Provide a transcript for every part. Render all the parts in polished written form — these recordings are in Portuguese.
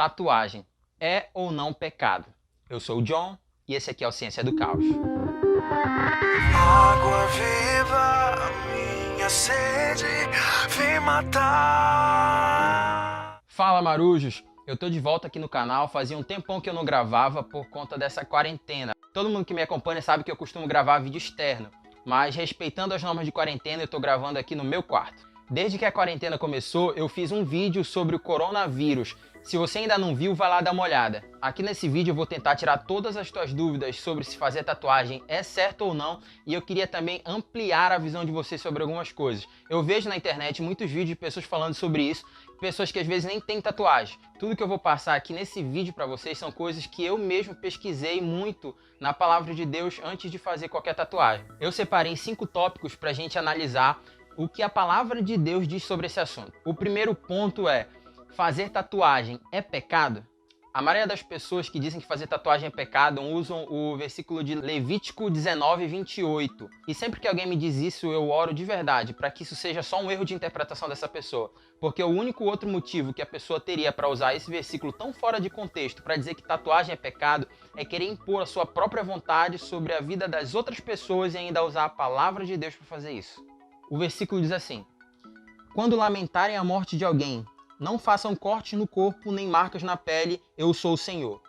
Tatuagem é ou não pecado? Eu sou o John e esse aqui é o Ciência do Caos. Água viva, a minha sede vem matar. Fala, marujos! Eu tô de volta aqui no canal, fazia um tempão que eu não gravava por conta dessa quarentena. Todo mundo que me acompanha sabe que eu costumo gravar vídeo externo, mas respeitando as normas de quarentena eu tô gravando aqui no meu quarto. Desde que a quarentena começou, eu fiz um vídeo sobre o coronavírus. Se você ainda não viu, vai lá dar uma olhada. Aqui nesse vídeo eu vou tentar tirar todas as tuas dúvidas sobre se fazer tatuagem é certo ou não, e eu queria também ampliar a visão de vocês sobre algumas coisas. Eu vejo na internet muitos vídeos de pessoas falando sobre isso, pessoas que às vezes nem têm tatuagem. Tudo que eu vou passar aqui nesse vídeo para vocês são coisas que eu mesmo pesquisei muito na palavra de Deus antes de fazer qualquer tatuagem. Eu separei 5 tópicos para a gente analisar o que a palavra de Deus diz sobre esse assunto. O primeiro ponto é: fazer tatuagem é pecado? A maioria das pessoas que dizem que fazer tatuagem é pecado usam o versículo de Levítico 19:28. E sempre que alguém me diz isso, eu oro de verdade para que isso seja só um erro de interpretação dessa pessoa. Porque o único outro motivo que a pessoa teria para usar esse versículo tão fora de contexto para dizer que tatuagem é pecado é querer impor a sua própria vontade sobre a vida das outras pessoas e ainda usar a palavra de Deus para fazer isso. O versículo diz assim: quando lamentarem a morte de alguém, não façam cortes no corpo nem marcas na pele, eu sou o Senhor.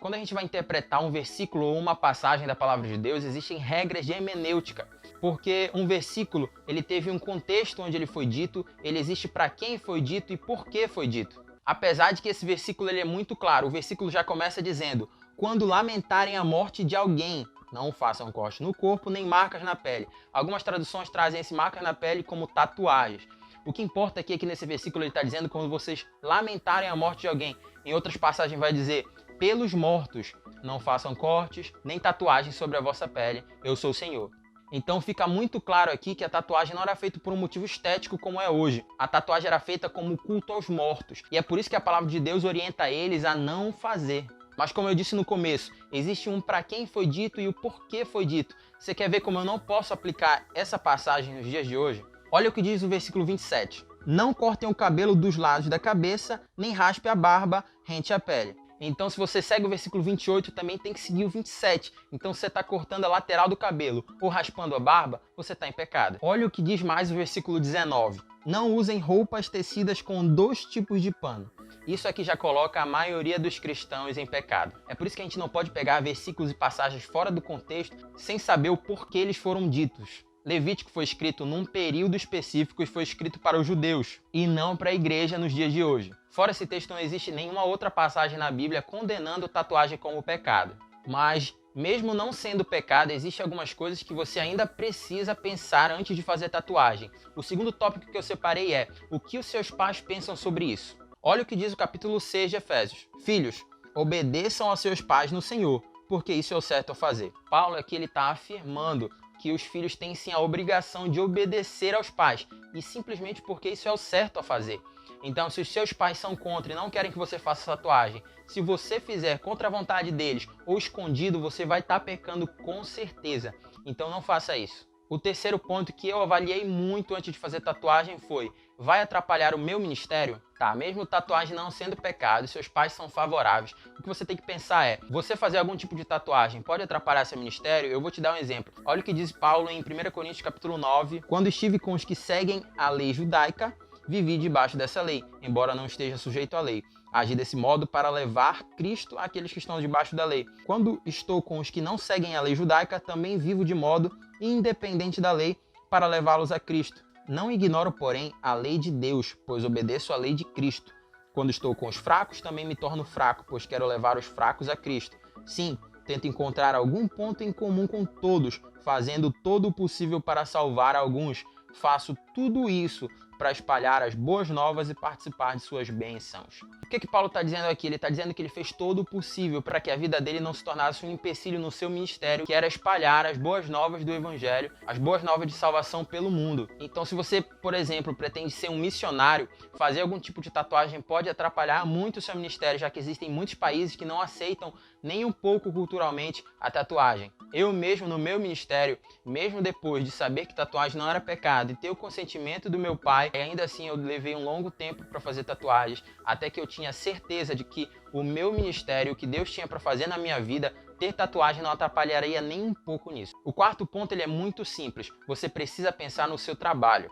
Quando a gente vai interpretar um versículo ou uma passagem da palavra de Deus, existem regras de hermenêutica, porque um versículo ele teve um contexto onde ele foi dito, ele existe para quem foi dito e por que foi dito. Apesar de que esse versículo ele é muito claro, o versículo já começa dizendo: quando lamentarem a morte de alguém, não façam corte no corpo nem marcas na pele. Algumas traduções trazem esse marcas na pele como tatuagens. O que importa aqui é que nesse versículo ele está dizendo quando vocês lamentarem a morte de alguém. Em outras passagens vai dizer: pelos mortos, não façam cortes nem tatuagens sobre a vossa pele, eu sou o Senhor. Então fica muito claro aqui que a tatuagem não era feita por um motivo estético como é hoje. A tatuagem era feita como culto aos mortos. E é por isso que a palavra de Deus orienta eles a não fazer. Mas como eu disse no começo, existe um para quem foi dito e o porquê foi dito. Você quer ver como eu não posso aplicar essa passagem nos dias de hoje? Olha o que diz o versículo 27. Não cortem o cabelo dos lados da cabeça, nem raspe a barba rente à pele. Então se você segue o versículo 28, também tem que seguir o 27. Então se você está cortando a lateral do cabelo ou raspando a barba, você está em pecado. Olha o que diz mais o versículo 19. Não usem roupas tecidas com 2 tipos de pano. Isso aqui já coloca a maioria dos cristãos em pecado. É por isso que a gente não pode pegar versículos e passagens fora do contexto sem saber o porquê eles foram ditos. Levítico foi escrito num período específico e foi escrito para os judeus, e não para a igreja nos dias de hoje. Fora esse texto, não existe nenhuma outra passagem na Bíblia condenando tatuagem como pecado. Mas, mesmo não sendo pecado, existem algumas coisas que você ainda precisa pensar antes de fazer tatuagem. O segundo tópico que eu separei é: o que os seus pais pensam sobre isso? Olha o que diz o capítulo 6 de Efésios. Filhos, obedeçam aos seus pais no Senhor, porque isso é o certo a fazer. Paulo aqui ele está afirmando que os filhos têm sim a obrigação de obedecer aos pais, e simplesmente porque isso é o certo a fazer. Então, se os seus pais são contra e não querem que você faça tatuagem, se você fizer contra a vontade deles ou escondido, você vai estar pecando com certeza. Então não faça isso. O terceiro ponto que eu avaliei muito antes de fazer tatuagem foi: vai atrapalhar o meu ministério? Tá, mesmo tatuagem não sendo pecado e seus pais são favoráveis, o que você tem que pensar é: você fazer algum tipo de tatuagem pode atrapalhar seu ministério? Eu vou te dar um exemplo. Olha o que diz Paulo em 1 Coríntios capítulo 9. Quando estive com os que seguem a lei judaica, vivi debaixo dessa lei, embora não esteja sujeito à lei. Agi desse modo para levar Cristo àqueles que estão debaixo da lei. Quando estou com os que não seguem a lei judaica, também vivo de modo independente da lei para levá-los a Cristo. Não ignoro, porém, a lei de Deus, pois obedeço à lei de Cristo. Quando estou com os fracos, também me torno fraco, pois quero levar os fracos a Cristo. Sim, tento encontrar algum ponto em comum com todos, fazendo todo o possível para salvar alguns. Faço tudo isso para espalhar as boas novas e participar de suas bênçãos. O que Paulo está dizendo aqui? Ele está dizendo que ele fez todo o possível para que a vida dele não se tornasse um empecilho no seu ministério, que era espalhar as boas novas do Evangelho, as boas novas de salvação pelo mundo. Então, se você, por exemplo, pretende ser um missionário, fazer algum tipo de tatuagem pode atrapalhar muito o seu ministério, já que existem muitos países que não aceitam nem um pouco culturalmente a tatuagem. Eu mesmo, no meu ministério, mesmo depois de saber que tatuagem não era pecado e ter o consentimento do meu pai, E ainda assim eu levei um longo tempo para fazer tatuagens, até que eu tinha certeza de que o meu ministério, o que Deus tinha para fazer na minha vida, ter tatuagem não atrapalharia nem um pouco nisso. O quarto ponto ele é muito simples. Você precisa pensar no seu trabalho.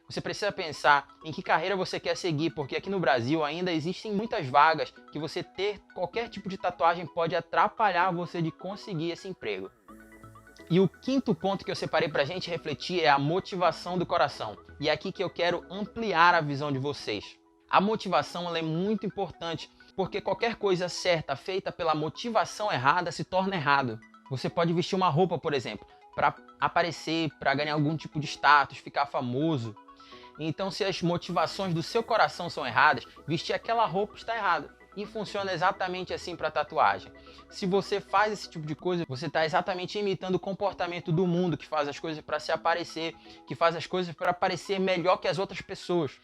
Você precisa pensar em que carreira você quer seguir, porque aqui no Brasil ainda existem muitas vagas que você ter qualquer tipo de tatuagem pode atrapalhar você de conseguir esse emprego. E o quinto ponto que eu separei pra gente refletir é a motivação do coração. E é aqui que eu quero ampliar a visão de vocês. A motivação ela é muito importante, porque qualquer coisa certa feita pela motivação errada se torna errado. Você pode vestir uma roupa, por exemplo, para aparecer, para ganhar algum tipo de status, ficar famoso. Então, se as motivações do seu coração são erradas, vestir aquela roupa está errado. E funciona exatamente assim para tatuagem. Se você faz esse tipo de coisa, você está exatamente imitando o comportamento do mundo, que faz as coisas para se aparecer, que faz as coisas para parecer melhor que as outras pessoas.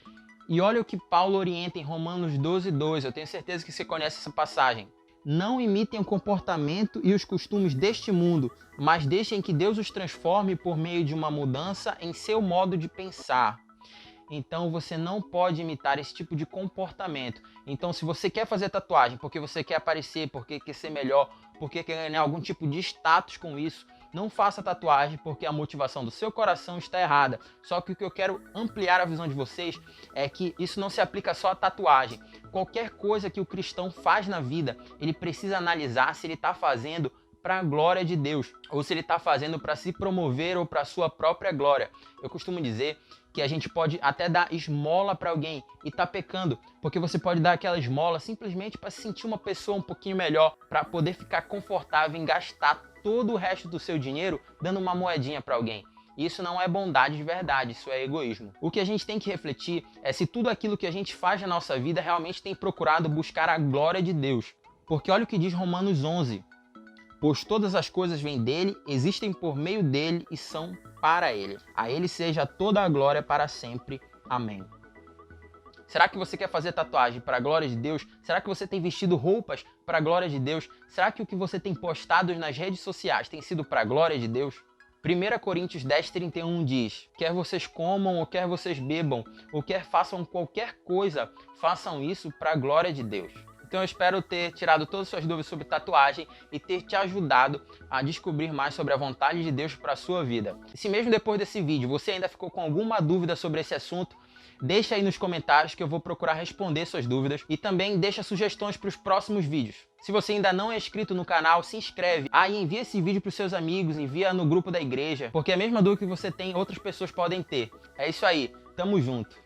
E olha o que Paulo orienta em Romanos 12:2. Eu tenho certeza que você conhece essa passagem. Não imitem o comportamento e os costumes deste mundo, mas deixem que Deus os transforme por meio de uma mudança em seu modo de pensar. Então você não pode imitar esse tipo de comportamento. Então se você quer fazer tatuagem porque você quer aparecer, porque quer ser melhor, porque quer ganhar algum tipo de status com isso, não faça tatuagem porque a motivação do seu coração está errada. Só que o que eu quero ampliar a visão de vocês é que isso não se aplica só à tatuagem. Qualquer coisa que o cristão faz na vida, ele precisa analisar se ele está fazendo para a glória de Deus, ou se ele está fazendo para se promover ou para a sua própria glória. Eu costumo dizer que a gente pode até dar esmola para alguém e tá pecando, porque você pode dar aquela esmola simplesmente para se sentir uma pessoa um pouquinho melhor, para poder ficar confortável em gastar todo o resto do seu dinheiro dando uma moedinha para alguém. Isso não é bondade de verdade, isso é egoísmo. O que a gente tem que refletir é se tudo aquilo que a gente faz na nossa vida realmente tem procurado buscar a glória de Deus. Porque olha o que diz Romanos 11. Pois todas as coisas vêm dele, existem por meio dele e são para ele. A ele seja toda a glória para sempre. Amém. Será que você quer fazer tatuagem para a glória de Deus? Será que você tem vestido roupas para a glória de Deus? Será que o que você tem postado nas redes sociais tem sido para a glória de Deus? 1 Coríntios 10:31 diz: quer vocês comam ou quer vocês bebam, ou quer façam qualquer coisa, façam isso para a glória de Deus. Então eu espero ter tirado todas as suas dúvidas sobre tatuagem e ter te ajudado a descobrir mais sobre a vontade de Deus para a sua vida. E se mesmo depois desse vídeo você ainda ficou com alguma dúvida sobre esse assunto, deixa aí nos comentários que eu vou procurar responder suas dúvidas e também deixa sugestões para os próximos vídeos. Se você ainda não é inscrito no canal, se inscreve. E envia esse vídeo para os seus amigos, envia no grupo da igreja, porque a mesma dúvida que você tem, outras pessoas podem ter. É isso aí, tamo junto.